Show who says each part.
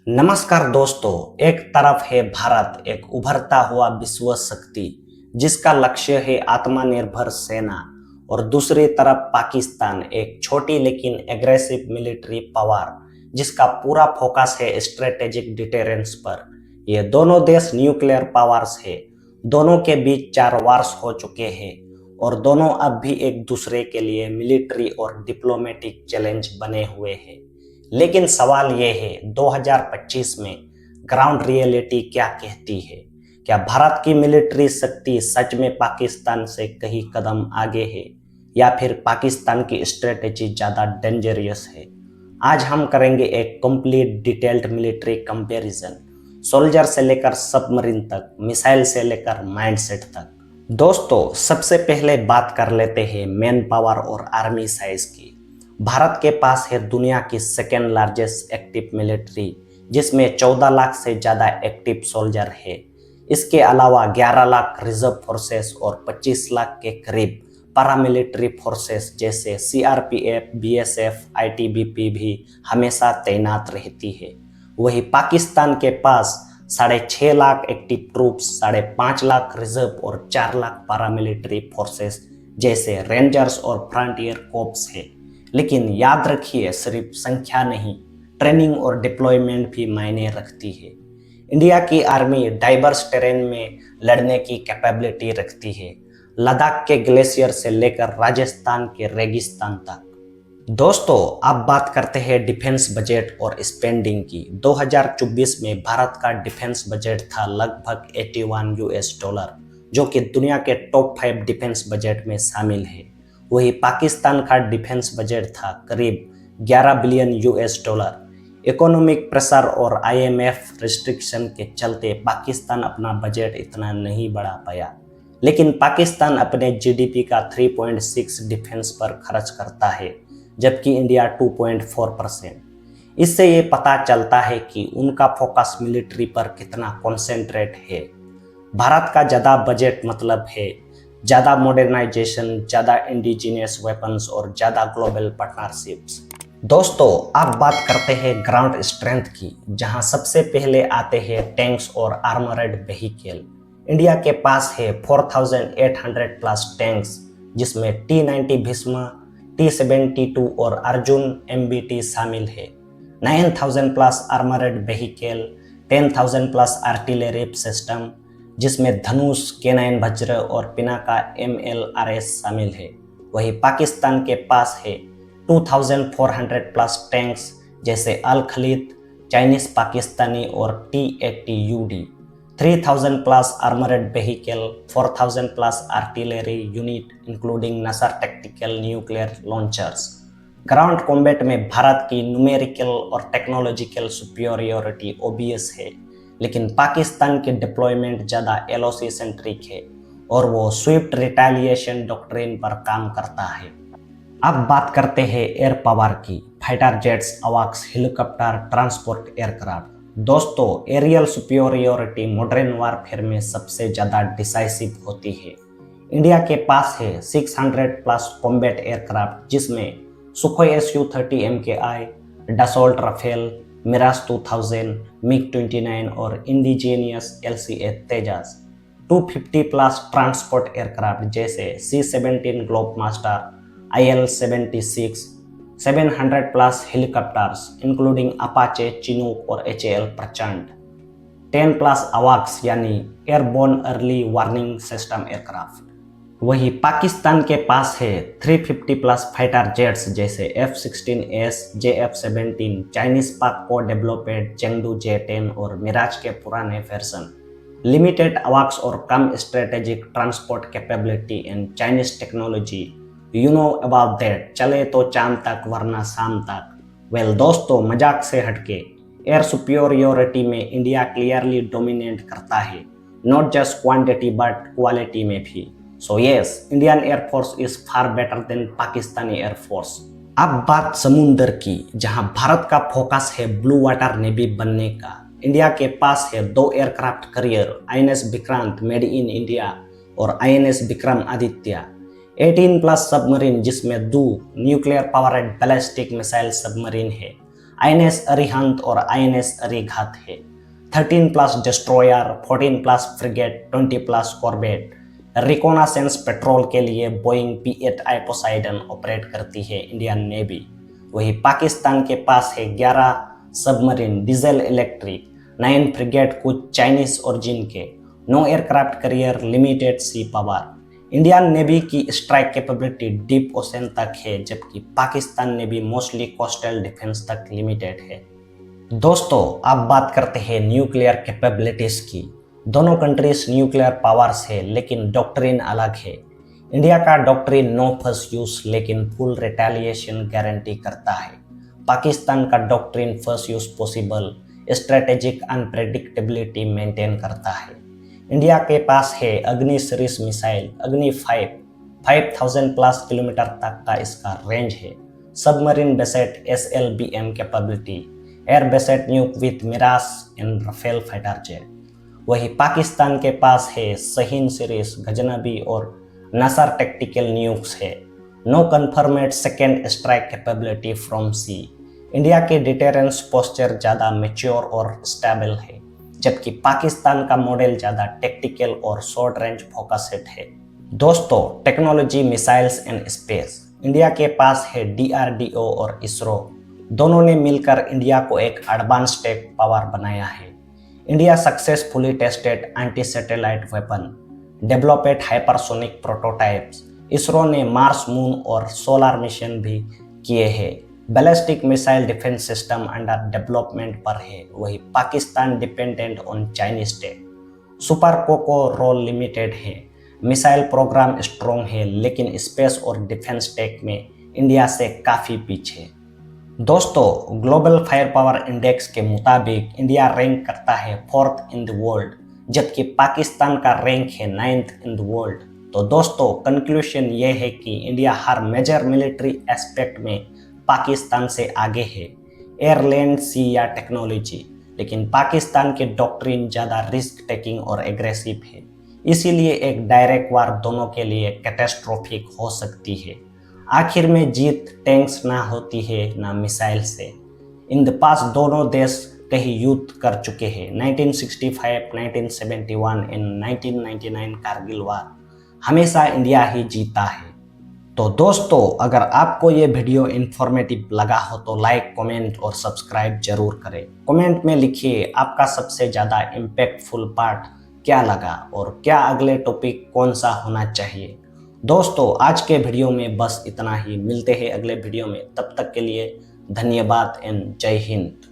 Speaker 1: नमस्कार दोस्तों, एक तरफ है भारत, एक उभरता हुआ विश्व शक्ति जिसका लक्ष्य है आत्मनिर्भर सेना, और दूसरी तरफ पाकिस्तान, एक छोटी लेकिन एग्रेसिव मिलिट्री पावर जिसका पूरा फोकस है स्ट्रेटेजिक डिटेरेंस पर। ये दोनों देश न्यूक्लियर पावर्स है। दोनों के बीच 4 वार्स हो चुके हैं और दोनों अब भी एक दूसरे के लिए मिलिट्री और डिप्लोमेटिक चैलेंज बने हुए हैं। लेकिन सवाल ये है 2025 में ग्राउंड रियलिटी क्या कहती है? क्या भारत की मिलिट्री शक्ति सच में पाकिस्तान से कहीं कदम आगे है या फिर पाकिस्तान की स्ट्रेटेजी ज्यादा डेंजरियस है? आज हम करेंगे एक complete detailed military comparison, soldier से लेकर सबमरीन तक, मिसाइल से लेकर माइंडसेट तक। दोस्तों, सबसे पहले बात कर लेते हैं मैन पावर और आर्मी साइज की। भारत के पास है दुनिया की सेकेंड लार्जेस्ट एक्टिव मिलिट्री, जिसमें 14 लाख से ज्यादा एक्टिव सोल्जर है। इसके अलावा 11 लाख रिजर्व फोर्सेस और 25 लाख के करीब पैरामिलिट्री फोर्सेस जैसे सीआरपीएफ, बीएसएफ, आईटीबीपी भी हमेशा तैनात रहती है। वही पाकिस्तान के पास 6.5 lakh active troops, 5.5 lakh reserve और 4 लाख पैरामिलिट्री फोर्सेस जैसे रेंजर्स और फ्रंटियर कोर्प्स है। लेकिन याद रखिए, सिर्फ संख्या नहीं, ट्रेनिंग और डिप्लॉयमेंट भी मायने रखती है। इंडिया की आर्मी डाइवर्स टेरेन में लड़ने की कैपेबिलिटी रखती है, लद्दाख के ग्लेशियर से लेकर राजस्थान के रेगिस्तान तक। दोस्तों, अब बात करते हैं डिफेंस बजट और स्पेंडिंग की। 2024 में भारत का डिफेंस बजट था लगभग $81, जो कि दुनिया के टॉप 5 डिफेंस बजट में शामिल है। वही पाकिस्तान का डिफेंस बजट था करीब $11 बिलियन। इकोनॉमिक प्रेशर और आईएमएफ रिस्ट्रिक्शन के चलते पाकिस्तान अपना बजट इतना नहीं बढ़ा पाया, लेकिन पाकिस्तान अपने जीडीपी का 3.6 डिफेंस पर खर्च करता है, जबकि इंडिया 2.4%। इससे ये पता चलता है कि उनका फोकस मिलिट्री पर कितना कॉन्सेंट्रेट है। भारत का ज़्यादा बजट मतलब है ज़्यादा मॉडर्नाइजेशन, ज़्यादा इंडिजिनियस वेपन्स और ज़्यादा ग्लोबल पार्टनरशिप्स। दोस्तों, अब बात करते हैं ग्राउंड स्ट्रेंथ की, जहां सबसे पहले आते हैं टैंक्स और आर्मर्ड व्हीकल। इंडिया के पास है 4800 प्लस टैंक्स, जिसमें T-90 भीष्म, T-72 और अर्जुन MBT शामिल है। 9000 plus armoured vehicle, 10,000 plus artillery system, जिसमें धनुष, K9 वज्र और पिनाका MLRS शामिल है। वही पाकिस्तान के पास है 2400 प्लस टैंक्स जैसे अल खलीद, चाइनीज पाकिस्तानी और T-80UD, 3000 plus armoured vehicle, 4000 plus artillery unit including Nasr tactical nuclear launchers. Ground combat में भारत की न्यूमेरिकल और टेक्नोलॉजिकल सुपीरियोरिटी ओबियस है, लेकिन पाकिस्तान की डिप्लॉयमेंट ज़्यादा LOC सेंट्रिक है और वो स्विफ्ट रिटेलिएशन डॉक्ट्रिन पर काम करता है। अब बात करते हैं एयर पावर की। फाइटर जेट्स, अवाक्स, हेलीकॉप्टर, ट्रांसपोर्ट एयरक्राफ्ट। दोस्तों, एरियल सुपीरियोरिटी मॉडर्न वारफेयर में सबसे ज़्यादा डिसाइसिव होती है। इंडिया के पास है 600 प्लस कॉम्बैट एयरक्राफ्ट, जिसमें Sukhoi Su-30 MKI, Dassault Rafale, Mirage 2000, MiG-29 और indigenous LCA Tejas. 250 plus transport aircraft जैसे C-17 Globemaster, IL-76, 700 plus helicopters including Apache, Chinook और HAL प्रचंड, 10 प्लस अवाक्स यानी airborne early warning system aircraft. वही पाकिस्तान के पास है 350 प्लस फाइटर जेट्स जैसे F-16S, JF-17, चाइनीज पाक को डेवलप्ड चेंगडू J-10 और मिराज के पुराने वर्जन। लिमिटेड अवाक्स और कम strategic transport capability and Chinese technology. You know about that, चले तो चांद तक वरना शाम तक। वेल दोस्तों, मजाक से हटके एयर सुपीरियोरिटी में इंडिया क्लियरली डोमिनेट करता है, not just quantity but quality में भी। So yes, Indian Air Force is far better than Pakistani Air Force। अब बात समुंदर की, जहां भारत का फोकस है ब्लू वाटर नेवी बनने का। इंडिया के पास है 2 aircraft carrier, INS Vikrant made in India और INS Vikramaditya. 18 plus submarine, जिसमें 2 nuclear powered ballistic missile submarine है। आईएनएस अरिहंत और आईएनएस अरिघात है। 13 plus destroyer, 14 plus frigate, 20 plus corvette. Reconnaissance patrol के लिए बोइंग P-8I पोसाइडन ऑपरेट करती है इंडियन नेवी। वही पाकिस्तान के पास है 11 सबमरीन डीजल इलेक्ट्रिक, 9 फ्रिगेट कुछ चाइनीज ओरिजिन के, 9 एयरक्राफ्ट कैरियर, लिमिटेड सी पावर। इंडियन नेवी की स्ट्राइक कैपेबिलिटी डीप ओशन तक है, जबकि Pakistan navy mostly coastal defence तक लिमिटेड है। दोस्तों, अब बात करते हैं न्यूक्लियर कैपेबिलिटीज की। दोनों कंट्रीज न्यूक्लियर पावर्स है, लेकिन डॉक्ट्रिन अलग है। इंडिया का डॉक्ट्रिन नो फर्स्ट यूज लेकिन फुल रिटेलिएशन गारंटी करता है। पाकिस्तान का doctrine first use possible, strategic unpredictability maintain करता है। इंडिया के पास है अग्नि सीरीज मिसाइल अग्नि 5, 5000 प्लस किलोमीटर तक का इसका रेंज है। Submarine based SLBM capability, air based nuke with Mirage and Rafale fighter jet. वही पाकिस्तान के पास है शहीन सीरीज, गजनबी और नसर टैक्टिकल न्यूक्स है। No confirmed second strike capability from sea. India के डिटेरेंस पोस्चर ज़्यादा मैच्योर और स्टेबल है, जबकि पाकिस्तान का मॉडल ज़्यादा टेक्टिकल और शॉर्ट रेंज फोकस्ड है। दोस्तों, technology, missiles and space. India के पास है DRDO और इसरो। दोनों ने मिलकर इंडिया को एक एडवांस टेक पावर बनाया है। India successfully tested anti satellite weapon, developed hypersonic prototypes. ISRO ने मार्स, मून और सोलर मिशन भी किए हैं। Ballistic missile defence system under development पर है। वही Pakistan dependent on Chinese tech. Super कोको रोल लिमिटेड है। मिसाइल प्रोग्राम स्ट्रॉन्ग है, लेकिन स्पेस और डिफेंस टेक में इंडिया से काफ़ी पीछे। दोस्तों, ग्लोबल फायर पावर इंडेक्स के मुताबिक इंडिया रैंक करता है 4th इन द वर्ल्ड, जबकि पाकिस्तान का रैंक है 9th इन द वर्ल्ड। तो दोस्तों, कंक्लूजन ये है कि इंडिया हर मेजर मिलिट्री एस्पेक्ट में पाकिस्तान से आगे है, एयर, लैंड, सी या टेक्नोलॉजी। लेकिन पाकिस्तान के डॉक्ट्रिन ज़्यादा रिस्क टेकिंग और एग्रेसिव है, इसीलिए एक डायरेक्ट वार दोनों के लिए कैटेस्ट्रोफिक हो सकती है। आखिर में जीत टैंक्स ना होती है ना मिसाइल से। इन द पास दोनों देश कई युद्ध कर चुके हैं, 1965, 1971 एंड 1999 कारगिल वार। हमेशा इंडिया ही जीता है। तो दोस्तों, अगर आपको ये वीडियो इन्फॉर्मेटिव लगा हो तो लाइक, कमेंट और सब्सक्राइब जरूर करें। कमेंट में लिखिए आपका सबसे ज़्यादा इम्पैक्टफुल पार्ट क्या लगा और क्या अगले टॉपिक कौन सा होना चाहिए। दोस्तों, आज के वीडियो में बस इतना ही। मिलते हैं अगले वीडियो में, तब तक के लिए धन्यवाद एंड जय हिंद।